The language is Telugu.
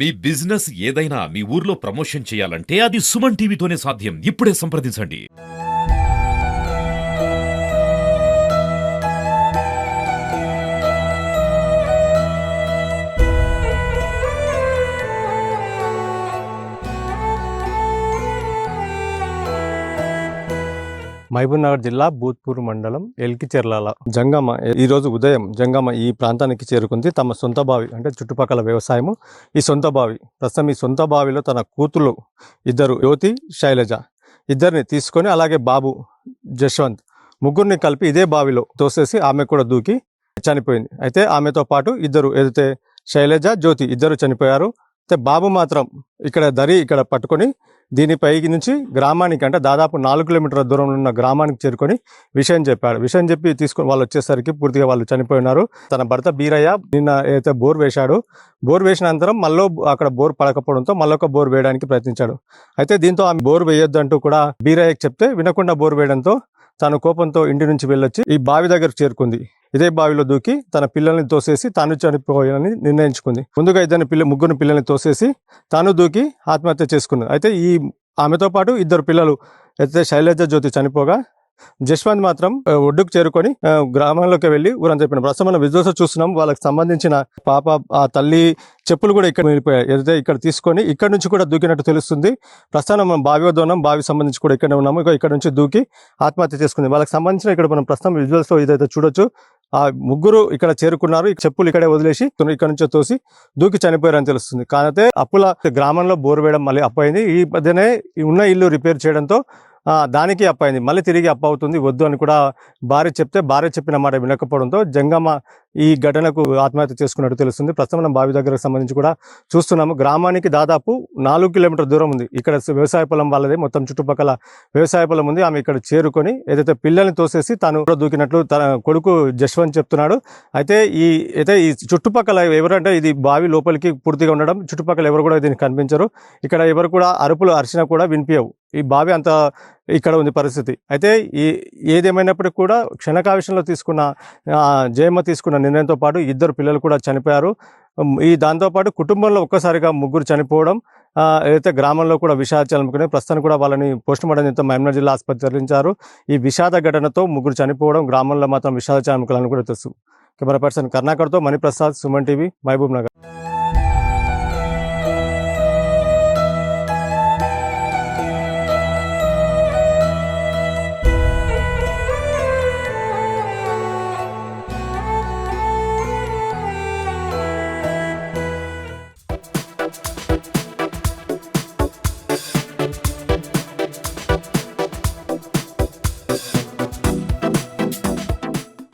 మీ బిజినెస్ ఏదైనా మీ ఊర్లో ప్రమోషన్ చేయాలంటే అది సుమన్ టీవీతోనే సాధ్యం. ఇప్పుడే సంప్రదించండి. మహబూబ్నగర్ జిల్లా బూత్పూర్ మండలం ఎల్కిచెర్ల జంగమ్మ ఈరోజు ఉదయం జంగమ్మ ఈ ప్రాంతానికి చేరుకుంది. తమ సొంత బావి అంటే చుట్టుపక్కల వ్యవసాయము ఈ సొంత బావి. ప్రస్తుతం ఈ సొంత బావిలో తన కూతురు ఇద్దరు జ్యోతి శైలజ ఇద్దరిని తీసుకొని అలాగే బాబు జశ్వంత్ ముగ్గురిని కలిపి ఇదే బావిలో తోసేసి ఆమె కూడా దూకి చనిపోయింది. అయితే ఆమెతో పాటు ఇద్దరు ఏదైతే శైలజ జ్యోతి ఇద్దరు చనిపోయారు. అయితే బాబు మాత్రం ఇక్కడ పట్టుకొని దీనిపై నుంచి గ్రామానికి అంటే దాదాపు 4 కిలోమీటర్ల దూరంలో ఉన్న గ్రామానికి చేరుకొని విషయం చెప్పాడు. విషయం చెప్పి తీసుకొని వాళ్ళు వచ్చేసరికి పూర్తిగా వాళ్ళు చనిపోయినారు. తన భర్త బీరయ్య నిన్న ఏదైతే బోర్ వేశాడు, బోర్ వేసిన అనంతరం మళ్ళీ అక్కడ బోర్ పడకపోవడంతో మళ్ళొక బోర్ వేయడానికి ప్రయత్నించాడు. అయితే దీంతో ఆమె బోర్ వేయొద్దంటూ కూడా బీరయ్యకి చెప్తే వినకుండా బోర్ వేయడంతో తాను కోపంతో ఇంటి నుంచి వెళ్ళొచ్చి ఈ బావి దగ్గర చేరుకుంది. ఇదే బావిలో దూకి తన పిల్లల్ని తోసేసి తాను చనిపోయాలని నిర్ణయించుకుంది. ముందుగా ముగ్గురు పిల్లల్ని తోసేసి తాను దూకి ఆత్మహత్య చేసుకుంది. అయితే ఆమెతో పాటు ఇద్దరు పిల్లలు అయితే శైలజ జ్యోతి చనిపోగా జశ్వంత్ మాత్రం ఒడ్డుకు చేరుకొని గ్రామంలోకి వెళ్ళి ఊరంతా చెప్పిన. ప్రస్తుతం మనం విజువల్స్ చూస్తున్నాం. వాళ్ళకి సంబంధించిన పాప ఆ తల్లి చెప్పులు కూడా ఇక్కడ వెళ్ళిపోయాయి. ఏదైతే ఇక్కడ తీసుకొని ఇక్కడ నుంచి కూడా దూకినట్టు తెలుస్తుంది. ప్రస్తుతం మనం బావి వద్ద ఉన్నాం. బావి సంబంధించి కూడా ఇక్కడే ఉన్నాము. ఇక్కడ నుంచి దూకి ఆత్మహత్య చేసుకుంది. వాళ్ళకి సంబంధించిన ఇక్కడ మనం ప్రస్తుతం విజువల్స్ లో ఇదైతే చూడొచ్చు. ఆ ముగ్గురు ఇక్కడ చేరుకున్నారు. చెప్పులు ఇక్కడే వదిలేసి ఇక్కడ నుంచి తోసి దూకి చనిపోయారని తెలుస్తుంది. కాకపోతే అప్పుల గ్రామంలో బోర్ వేయడం మళ్ళీ అప్పయింది. ఈ మధ్యనే ఉన్న ఇల్లు రిపేర్ చేయడంతో దానికి అప్పయింది. మళ్ళీ తిరిగి అప్పు అవుతుంది వద్దు అని కూడా భార్య చెప్తే భార్య చెప్పిన మాట వినకపోవడంతో జంగమ్మ ఈ ఘటనకు ఆత్మహత్య చేసుకున్నట్టు తెలుస్తుంది. ప్రస్తుతం మనం బావి దగ్గరకు సంబంధించి కూడా చూస్తున్నాము. గ్రామానికి దాదాపు 4 కిలోమీటర్ దూరం ఉంది. ఇక్కడ వ్యవసాయ పొలం వాళ్ళది, మొత్తం చుట్టుపక్కల వ్యవసాయ పొలం ఉంది. ఆమె ఇక్కడ చేరుకొని ఏదైతే పిల్లల్ని తోసేసి తాను దూకినట్లు తన కొడుకు జశ్వంత్ చెప్తున్నాడు. అయితే ఈ చుట్టుపక్కల ఎవరంటే ఇది బావి లోపలికి పూర్తిగా ఉండడం, చుట్టుపక్కల ఎవరు కూడా దీనికి కనిపించరు. ఇక్కడ ఎవరు కూడా అరుపులు అరిచినా కూడా వినిపించవు. ఈ బావి అంత ఇక్కడ ఉంది పరిస్థితి. అయితే ఏదేమైనప్పటికీ కూడా క్షణకావేశంలో జయమ్మ తీసుకున్న నిర్ణయంతో పాటు ఇద్దరు పిల్లలు కూడా చనిపోయారు. దాంతోపాటు కుటుంబంలో ఒక్కసారిగా ముగ్గురు చనిపోవడం, ఏదైతే గ్రామంలో కూడా విషాదాలనుకునే ప్రస్తుతం కూడా వాళ్ళని పోస్టుమార్టం నిమిత్తం మహబూబ్నగర్ జిల్లా ఆసుపత్రి తరలించారు. ఈ విషాద ఘటనతో ముగ్గురు చనిపోవడం గ్రామంలో మాత్రం విషాదాచాలనుకులను కూడా తెలుసు. కెమెరా పర్సన్ కర్ణాకర్తో మణిప్రసాద్, సుమన్ టీవీ, మహబూబ్నగర్.